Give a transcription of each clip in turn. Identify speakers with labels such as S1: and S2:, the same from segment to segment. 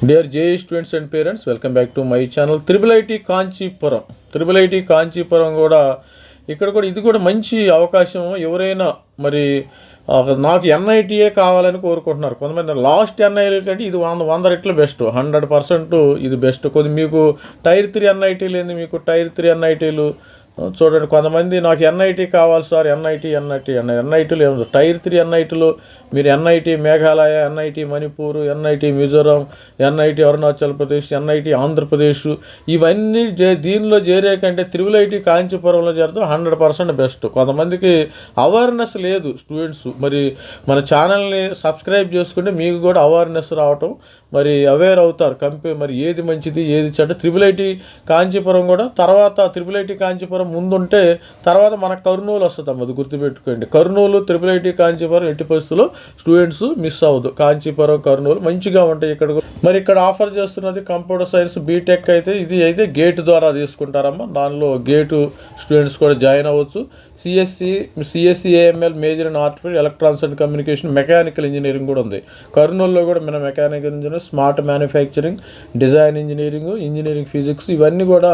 S1: Dear JE students and parents, welcome back to my channel. Triple IT Kanchipuram కూడా ఇక్కడ కూడా ఇది కూడా మంచి అవకాశం. ఎవరైనా మరి నాకు ఎన్ఐటీఏ కావాలని కోరుకుంటున్నారు కొంతమంది. లాస్ట్ ఎన్ఐటీ కంటే ఇది 100 రెట్లు బెస్ట్, 100% ఇది బెస్ట్. కొద్ది మీకు టైర్ 3 ఎన్ఐటీలు ఏంది, మీకు టైర్ 3 ఎన్ఐటీలు చూడండి. కొంతమంది నాకు ఎన్ఐటీ కావాలి సార్, ఎన్ఐటీలు ఏమో టైర్ 3 ఎన్ఐటీలు మీరు NIT Meghalaya, NIT Manipur, NIT Mizoram, NIT Arunachal Pradesh, NIT Andhra Pradesh, ఇవన్నీ దీనిలో చేరే కంటే త్రిబుల్ ఐటీ కాంచీపురంలో చేరితే 100% బెస్ట్. కొంతమందికి అవేర్నెస్ లేదు స్టూడెంట్స్. మరి మన ఛానల్ని సబ్స్క్రైబ్ చేసుకుంటే మీకు కూడా అవేర్నెస్ రావటం, మరి అవేర్ అవుతారు మరి ఏది మంచిది ఏది చెడ్డ. త్రిబుల్ ఐటీ కాంచీపురం కూడా తర్వాత త్రిబుల్ ఐటీ కాంచీపురం ముందుంటే తర్వాత మనకు కర్నూలు వస్తుంది. అది గుర్తుపెట్టుకోండి. కర్నూలు త్రిబుల్ ఐటీ కాంచీపురం ఎట్టి పరిస్థితుల్లో స్టూడెంట్స్ మిస్ అవ్వదు. కాంచీపురం కర్నూలు మంచిగా ఉంటాయి. ఇక్కడ ఆఫర్ చేస్తున్నది కంప్యూటర్ సైన్స్ బీటెక్ అయితే ఇది అయితే గేట్ ద్వారా తీసుకుంటారమ్మా. దానిలో గేటు స్టూడెంట్స్ కూడా జాయిన్ అవ్వచ్చు. CSE AML major in artificial electronics and communication, mechanical engineering కూడా ఉంది. కర్నూలులో కూడా మన mechanical engineering, smart manufacturing, design engineering physics, ఇవన్నీ కూడా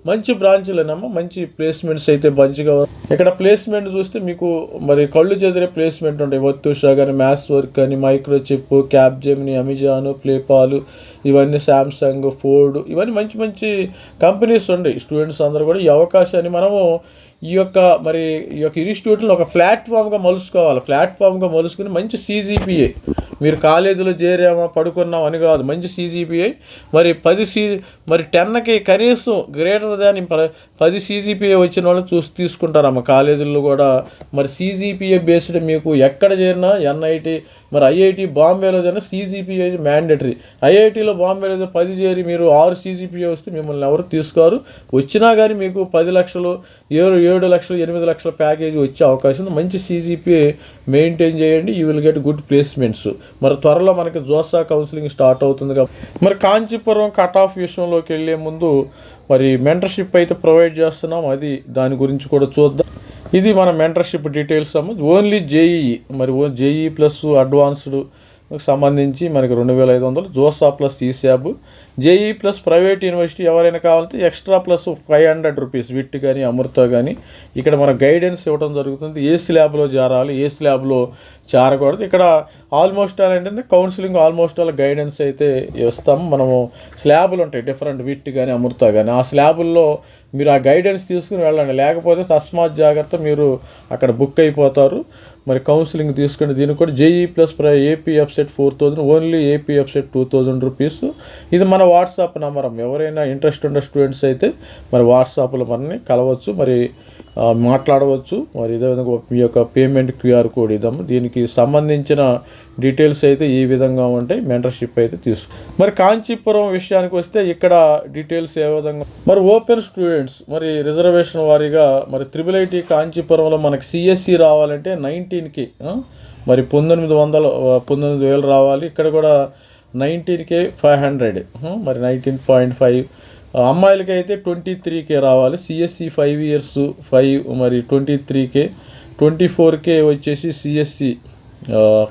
S1: మంచి బ్రాంచ్లేనమ్మా. మంచి ప్లేస్మెంట్స్ అయితే మంచిగా. ఇక్కడ ప్లేస్మెంట్ చూస్తే మీకు మరి కళ్ళు చెదిరే ప్లేస్మెంట్ ఉంటాయి. వర్తుషా కానీ, మ్యాథ్స్ వర్క్ కానీ, మైక్రోచిప్, క్యాప్జెమిని, అమెజాన్, ప్లేపాల్, ఇవన్నీ శాంసంగ్, ఫోర్డ్, ఇవన్నీ మంచి మంచి కంపెనీస్ ఉన్నాయి. స్టూడెంట్స్ అందరూ కూడా ఈ అవకాశాన్ని మనము ఈ యొక్క ఇన్స్టిట్యూట్లో ఒక ప్లాట్ఫామ్గా మలుచుకుని మంచి CGPA, మీరు కాలేజీలో చేరామా పడుకున్నాం అని కాదు, మంచి CGPA మరి 10కి కనీసం గ్రేటర్ దాన్ 10 CGPA వచ్చిన వాళ్ళు తీసుకుంటారమ్మా కాలేజీల్లో కూడా. మరి CGPA బేస్డ్ మీకు ఎక్కడ చేరినా ఎన్ఐటీ, మరి IIT బాంబేలో చేరినా CGPA మ్యాండేటరీ. IITలో బాంబేలో 10 చేరి మీరు 6 CGPA వస్తే మిమ్మల్ని ఎవరు తీసుకోరు. వచ్చినా కానీ మీకు 10 లక్షలు, 7 లక్షలు, 8 లక్షల ప్యాకేజీ వచ్చే అవకాశం ఉంది. మంచి CGPA మెయింటైన్ చేయండి, you will get good placements. మరి త్వరలో మనకి జోసా కౌన్సిలింగ్ స్టార్ట్ అవుతుంది కాబట్టి మరి కాంచీపురం కట్ ఆఫ్ విషయంలోకి వెళ్ళే ముందు మరి మెంటర్షిప్ అయితే ప్రొవైడ్ చేస్తున్నాం. దాని గురించి కూడా చూద్దాం. ఇది మన మెంటర్షిప్ డీటెయిల్స్ ఓన్లీ JEE, మరి JEE ప్లస్ అడ్వాన్స్డ్ సంబంధించి మనకి 2500, JoSAA plus CSAB, JEE plus private university ఎవరైనా కావాలంటే ఎక్స్ట్రా ప్లస్ 500 రూపీస్. విట్ కానీ అమృత కానీ ఇక్కడ మన గైడెన్స్ ఇవ్వడం జరుగుతుంది. ఏ స్లాబ్లో చేరాలి, ఏ స్లాబ్లో చేరకూడదు. ఇక్కడ ఆల్మోస్ట్ ఏంటంటే కౌన్సిలింగ్ ఆల్మోస్ట్ గైడెన్స్ అయితే ఇస్తాము. మనము స్లాబులు ఉంటాయి డిఫరెంట్, విట్ కానీ అమృత కానీ, ఆ స్లాబుల్లో మీరు ఆ గైడెన్స్ తీసుకుని వెళ్ళండి. లేకపోతే తస్మాత్ జాగ్రత్త, మీరు అక్కడ బుక్ అయిపోతారు. మరి కౌన్సిలింగ్ తీసుకుని దీనికి కూడా JEE plus AP website 4000, only AP website 2000 rupees. ఇది మన వాట్సాప్ నెంబర్. ఎవరైనా ఇంట్రెస్ట్ ఉన్న స్టూడెంట్స్ అయితే మరి వాట్సాప్లో మనని కలవచ్చు, మరి మాట్లాడవచ్చు. మరి ఇదే విధంగా మీ యొక్క పేమెంట్ QR కోడ్ ఇద్దాము. దీనికి సంబంధించిన డీటెయిల్స్ అయితే ఈ విధంగా ఉంటాయి. మెంటర్షిప్ అయితే మరి కాంచీపురం విషయానికి వస్తే ఇక్కడ డీటెయిల్స్ ఏ విధంగా, మరి ఓపెన్ స్టూడెంట్స్ మరి రిజర్వేషన్ వారీగా మరి త్రిబుల్ ఐటీ కాంచీపురంలో మనకి CSE రావాలంటే 19K, మరి 19,000 రావాలి. ఇక్కడ కూడా 19K 500, మరి 19.5. అమ్మాయిలకి అయితే 23K రావాలి. CSE 5 years 5, మరి 23K. 24K వచ్చేసి CSE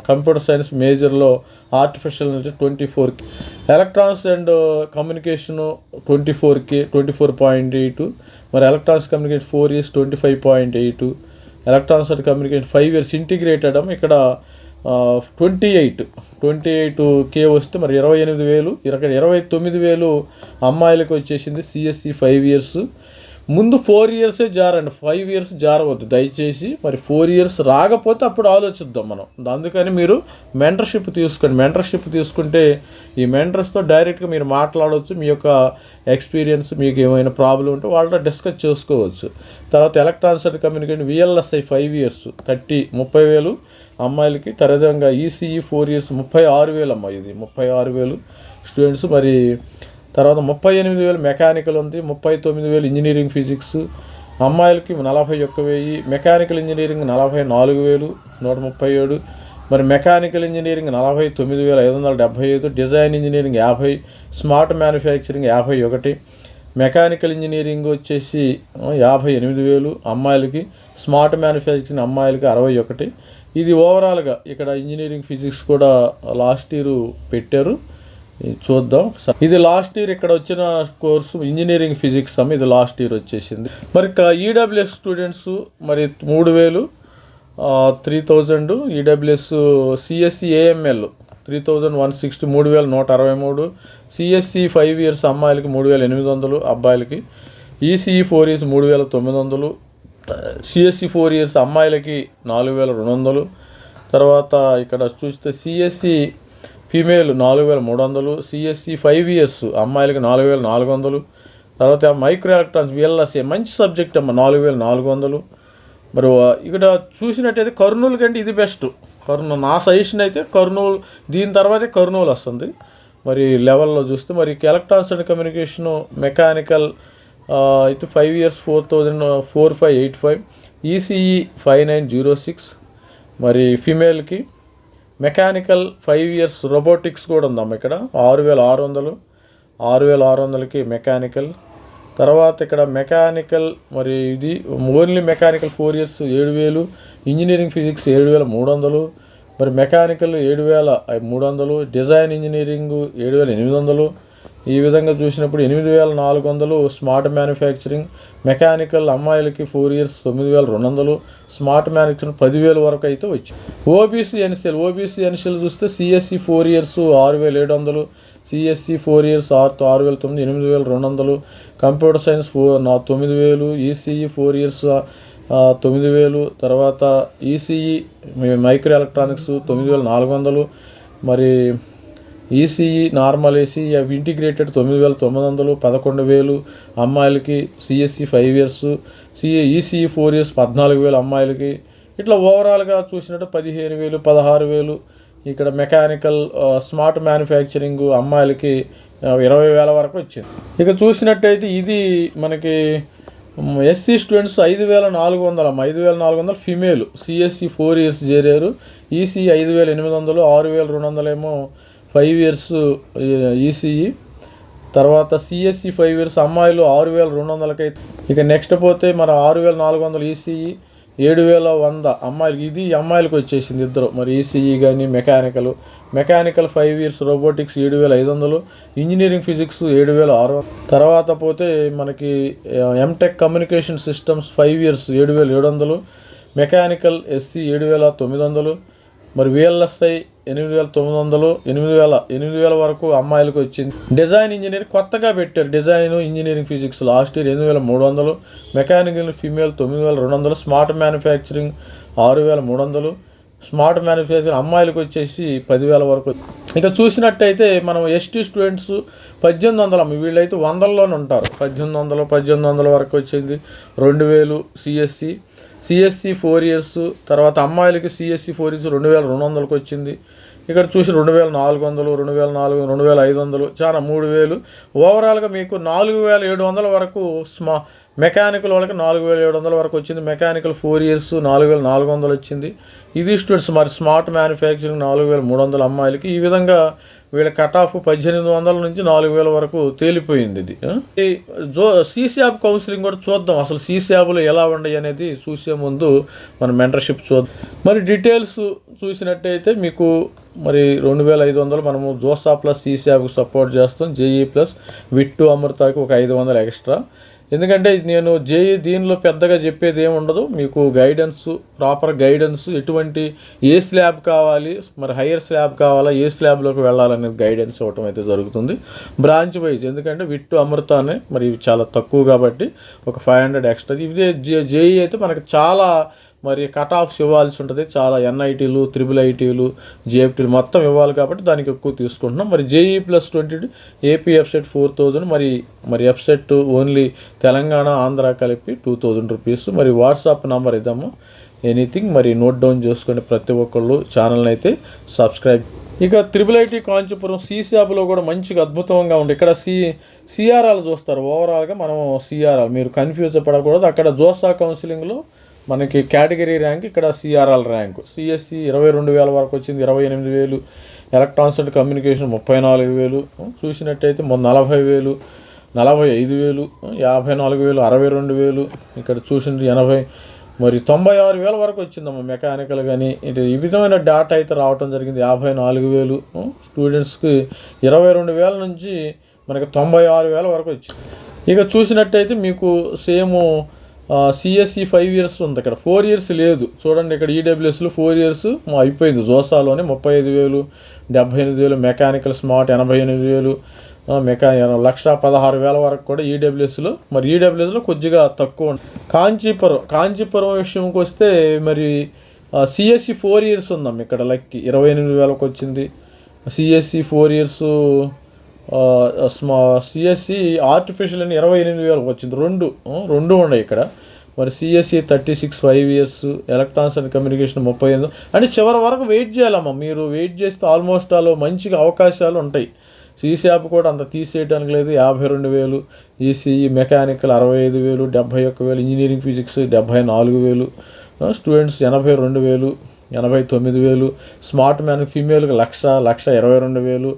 S1: కంప్యూటర్ సైన్స్ మేజర్లో artificial 24K. Electronics and communication 24K 24.8, మరి electronics communication 4 years 25.8, electronics and communication 5 years integrated. ఇక్కడ 28K వస్తే మరి 28,000, 29,000 అమ్మాయిలకు వచ్చేసింది. CSE 5 years. ముందు 4 years జారండి, 5 years జారవద్దు దయచేసి. మరి 4 years రాకపోతే అప్పుడు ఆలోచిద్దాం మనం. అందుకని మీరు మెంటర్షిప్ తీసుకోండి. మెంటర్షిప్ తీసుకుంటే ఈ మెంటర్స్తో డైరెక్ట్గా మీరు మాట్లాడవచ్చు. మీ యొక్క ఎక్స్పీరియన్స్, మీకు ఏమైనా ప్రాబ్లం ఉంటే వాళ్ళతో డిస్కస్ చేసుకోవచ్చు. తర్వాత electronics and communication VLSI 5 years 30,000 అమ్మాయిలకి. తరదంగా ECE 4 years 36,000 అమ్మాయి. ఇది 36,000 స్టూడెంట్స్. మరి తర్వాత 38,000 మెకానికల్ ఉంది, 39,000 ఇంజనీరింగ్ ఫిజిక్స్. అమ్మాయిలకి 41,000, మెకానికల్ ఇంజనీరింగ్ 44,137, మరి mechanical engineering 49,575, design engineering 50, smart manufacturing 51, mechanical engineering వచ్చేసి 58,000 అమ్మాయిలకి, స్మార్ట్ మ్యానుఫ్యాక్చరింగ్ అమ్మాయిలకి 61. ఇది ఓవరాల్గా ఇక్కడ ఇంజనీరింగ్ ఫిజిక్స్ కూడా లాస్ట్ ఇయర్ పెట్టారు. చూద్దాం. ఇది లాస్ట్ ఇయర్ ఇక్కడ వచ్చిన కోర్సు ఇంజనీరింగ్ ఫిజిక్స్ ఇది లాస్ట్ ఇయర్ వచ్చేసింది. మరి ఈడబ్ల్యూఎస్ స్టూడెంట్స్ మరి 3000 3000 EWS CSE AML 3160 3163 CSE 5 years అమ్మాయిలకి 3800 అబ్బాయిలకి, ఈసీఈ 4 ఇయర్స్ 3900, సిఎస్సి 4 ఇయర్స్ అమ్మాయిలకి 4200. తర్వాత ఇక్కడ చూస్తే సిఎస్సి ఫీమేల్ 4300, సిఎస్సి 5 ఇయర్స్ అమ్మాయిలకి 4400. తర్వాత మైక్రో ఎలక్ట్రానిక్స్ విఎల్ఎస్ఏ మంచి సబ్జెక్ట్ అమ్మ 4400. మరి ఇక్కడ చూసినట్టయితే కర్నూలు కంటే ఇది బెస్ట్. కర్నూలు నా సజెషన్ అయితే కర్నూలు, దీని తర్వాతే కర్నూలు వస్తుంది మరి లెవెల్లో చూస్తే. మరి ఎలక్ట్రానిక్స్ అండ్ కమ్యూనికేషను మెకానికల్ అయితే 5 ఇయర్స్ 4585, ఈసీఈ 5906. మరి ఫీమేల్కి మెకానికల్ 5 ఇయర్స్ రోబోటిక్స్ కూడా ఉందమ్మ ఇక్కడ 6600కి మెకానికల్. తర్వాత ఇక్కడ మెకానికల్ మరి ఇది only mechanical 4 years 7000, engineering physics 7300, మరి మెకానికల్ 7300, డిజైన్ ఇంజనీరింగ్ 7800. ఈ విధంగా చూసినప్పుడు 8400 స్మార్ట్ మ్యానుఫ్యాక్చరింగ్. మెకానికల్ అమ్మాయిలకి 4 ఇయర్స్ 9200, స్మార్ట్ మ్యానుఫ్యాక్చరింగ్ 10,000 వరకు అయితే వచ్చింది. ఓబీసీ ఎన్సీఎల్ చూస్తే CSE 4 years 6700, CSE 4 years 6009, 8200, computer science 9000, ECE 4 years 9000. తర్వాత ఈసీఈ మైక్రో ఎలక్ట్రానిక్స్ 9400, మరి ఈసీఈ నార్మల్ ఈసీఈ అవి ఇంటిగ్రేటెడ్ 9900, 11,000 అమ్మాయిలకి, సిఎస్సి 5 ఇయర్స్, ఈసీఈ 4 ఇయర్స్ 14,000 అమ్మాయిలకి. ఇట్లా ఓవరాల్గా చూసినట్టు 15,000 16,000. ఇక్కడ మెకానికల్ స్మార్ట్ మ్యానుఫ్యాక్చరింగ్ అమ్మాయిలకి 20,000 వరకు వచ్చింది. ఇక చూసినట్టయితే ఇది మనకి SC students 5,400 5,400 female, CSE 4 years చేరారు, ఈసీఈ 5,800, 6,200 ఏమో 5 ఇయర్స్ ఈసీఈ. తర్వాత సిఎస్సి 5 ఇయర్స్ అమ్మాయిలు 6,200కి అయితే. ఇక నెక్స్ట్ పోతే మరి 6,400 ఈసీఈ, 7,100 అమ్మాయిలకి. ఇది అమ్మాయిలకు వచ్చేసింది ఇద్దరు. మరి ఈసీఈ కానీ mechanical 5 years robotics 7,500, engineering physics 7,600. తర్వాత పోతే మనకి MTech communication systems 5 years 7,700, mechanical SC 7,900, మరి విఎల్ఎస్ఐ 8,900, 8,000 వరకు అమ్మాయిలకు వచ్చింది. డిజైన్ ఇంజనీరింగ్ కొత్తగా పెట్టారు, design engineering physics last year 8,300, mechanical female 9,200, smart manufacturing 6,300, smart manufacturing అమ్మాయిలకు వచ్చేసి 10,000 వరకు. ఇక చూసినట్టయితే మనం ఎస్టీ స్టూడెంట్స్ 1,800 వీళ్ళైతే 100లోనే ఉంటారు. 1,800 వరకు వచ్చింది. 2,000 సిఎస్సి 4 ఇయర్స్. తర్వాత అమ్మాయిలకి సిఎస్సి 4 ఇయర్స్ 2,200కి వచ్చింది. ఇక్కడ చూసి 2,400, 2,500, చాలా 3,000. ఓవరాల్గా మీకు 4,700 వరకు మెకానికల్ వాళ్ళకి 4,700 వరకు వచ్చింది. మెకానికల్ 4 ఇయర్స్ 4,400 వచ్చింది. ఇది స్టూడెంట్స్. మరి స్మార్ట్ మ్యానుఫ్యాక్చరింగ్ 4,300 అమ్మాయిలకి. ఈ విధంగా వీళ్ళ కట్ ఆఫ్ 1,800 నుంచి 4,000 వరకు తేలిపోయింది. ఇది సీశాబ్ కౌన్సిలింగ్ కూడా చూద్దాం. అసలు సీశాబ్లు ఎలా ఉన్నాయి అనేది చూసే ముందు మన మెంటర్షిప్ చూద్దాం. మరి డీటెయిల్స్ చూసినట్టయితే మీకు మరి 2,500 మనము జోసా ప్లస్ సీశాబ్కి సపోర్ట్ చేస్తాం. జేఈ ప్లస్ విట్టు అమృతాకి ఒక 500 ఎక్స్ట్రా. ఎందుకంటే నేను జేఈ దీనిలో పెద్దగా చెప్పేది ఏమి ఉండదు. మీకు గైడెన్స్, ప్రాపర్ గైడెన్స్, ఎటువంటి ఏ స్లాబ్ కావాలి, మరి హయ్యర్ స్లాబ్ కావాలా, ఏ స్లాబ్లోకి వెళ్ళాలనేది గైడెన్స్ ఇవ్వటం అయితే జరుగుతుంది బ్రాంచ్ వైజ్. ఎందుకంటే విట్టు అమృతానే మరి ఇవి చాలా తక్కువ కాబట్టి ఒక 500 ఎక్స్ట్రా. ఇదే జేఈ అయితే మనకు చాలా మరి కట్ ఆఫ్స్ ఇవ్వాల్సి ఉంటుంది. చాలా ఎన్ఐటీలు, IIITలు, జేఎఫ్టీలు మొత్తం ఇవ్వాలి కాబట్టి దానికి ఎక్కువ తీసుకుంటున్నాం. మరి జేఈ ప్లస్ 20 ఏపీ ఎఫ్సెట్ 4,000, మరి ఎఫ్సెట్ ఓన్లీ తెలంగాణ ఆంధ్ర కలిపి 2,000 రూపీస్. మరి వాట్సాప్ నెంబర్ ఇద్దాము, ఎనీథింగ్ మరి నోట్ డౌన్ చేసుకొని ప్రతి ఒక్కళ్ళు ఛానల్ని అయితే సబ్స్క్రైబ్. ఇక IIIT కాంచీపురం సీశాబ్లో కూడా మంచిగా అద్భుతంగా ఉంది. ఇక్కడ సిఆర్ఆర్ చూస్తారు. ఓవరాల్గా మనం సిఆర్ఆర్ మీరు కన్ఫ్యూజ్ పడకూడదు. అక్కడ జోసా కౌన్సిలింగ్లో మనకి కేటగిరీ ర్యాంక్, ఇక్కడ సిఆర్ఆర్ ర్యాంకు. సిఎస్సి 22,000 వరకు వచ్చింది, 28,000. Electronics and communication 34,000. చూసినట్టయితే 40,000, 45,000, 54,000, 62,000. ఇక్కడ చూసింది మరి 96,000 వరకు వచ్చిందమ్మా మెకానికల్ కానీ ఇటు ఈ విధమైన డేటా అయితే రావటం జరిగింది. 54,000 స్టూడెంట్స్కి 22,000 నుంచి మనకి 96,000 వరకు వచ్చింది. ఇక చూసినట్టయితే మీకు సేమ్ సిఎస్సి 5 years ఉంది, ఇక్కడ 4 years లేదు. చూడండి ఇక్కడ ఈడబ్ల్యూఎస్లో 4 years అయిపోయింది. జోసాలోనే 35,000, 78,000, మెకానికల్ స్మార్ట్ 88,000, 1,16,000 వరకు కూడా ఈడబ్ల్యూఎస్లో. మరి ఈడబ్ల్యూఎస్లో కొద్దిగా తక్కువ. కాంచీపురం విషయంకి వస్తే మరి సిఎస్సి 4 years ఉందమ్మ ఇక్కడ లక్కి 28,000 వచ్చింది. సిఎస్సి 4 years సిఎస్సి ఆర్టిఫిషియల్ అని 28,000 వచ్చింది. రెండు ఉన్నాయి ఇక్కడ. మరి CSE 36 5 years, electronics and communication 38. అంటే చివరి వరకు వెయిట్ చేయాలమ్మా. మీరు వెయిట్ చేస్తే ఆల్మోస్ట్ ఆల్ మంచిగా అవకాశాలు ఉంటాయి. సీశాప్ కూడా అంత తీసేయడానికి లేదు. 52,000, ECE mechanical 65,000, 71,000, engineering physics 74,000, students 82,000, 89,000, smart man ఫీమేల్కి 1,22,000,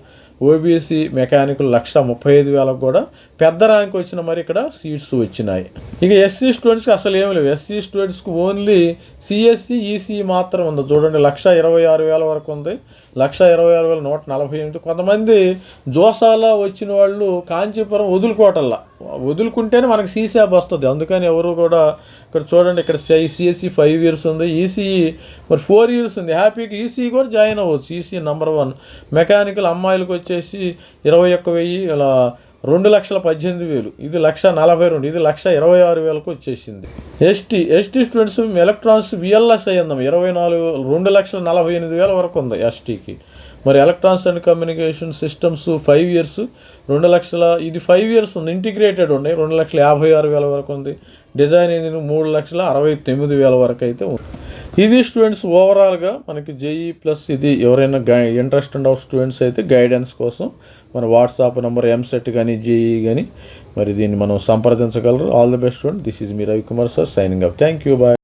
S1: ఓబీసీ మెకానికల్ 1,35,000 కూడా పెద్ద ర్యాంక్ వచ్చిన మరి ఇక్కడ సీట్స్ వచ్చినాయి. ఇక ఎస్సీ స్టూడెంట్స్కి అసలు ఏమి లేవు. ఎస్సీ స్టూడెంట్స్కి ఓన్లీ సిఎస్సి ఈసీఈ మాత్రం ఉంది. చూడండి 1,26,000 వరకు ఉంది. 1,26,148. కొంతమంది జోసాలా వచ్చిన వాళ్ళు కాంచీపురం వదులుకుంటేనే మనకి సీశాప్ వస్తుంది. అందుకని ఎవరు కూడా ఇక్కడ చూడండి ఇక్కడ సిఎస్సి 5 years ఉంది. ఈసీఈ మరి 4 years ఉంది. హ్యాపీగా ఈసీఈ కూడా జాయిన్ అవ్వచ్చు. ECE number 1. మెకానికల్ అమ్మాయిలకు వచ్చేసి 21,000, ఇలా 2,18,000, ఇది 1,42,000, ఇది 1,26,000 వచ్చేసింది. ఎస్టీ స్టూడెంట్స్ ఎలక్ట్రానిక్స్ విఎల్ఎస్ అయ్యిందాం 2,40,48,000 వరకు ఉంది ఎస్టీకి. మరి electronics and communication systems 5 years 2,00,000, ఇది 5 years ఉంది. ఇంటిగ్రేటెడ్ ఉన్నాయి 2,56,000 వరకు ఉంది. డిజైన్ ఇంజనీరింగ్ 3,69,000 వరకు అయితే ఉంది. ఇది స్టూడెంట్స్ ఓవరాల్గా మనకి జేఈ ప్లస్. ఇది ఎవరైనా ఇంట్రెస్ట్ ఉన్న స్టూడెంట్స్ అయితే గైడెన్స్ కోసం మన వాట్సాప్ నెంబర్ ఎంసెట్ కానీ జేఈ కానీ మరి దీన్ని మనం సంప్రదించగలరు. All the best student. This is మీ Ravikumar sir signing up. Thank you. Bye.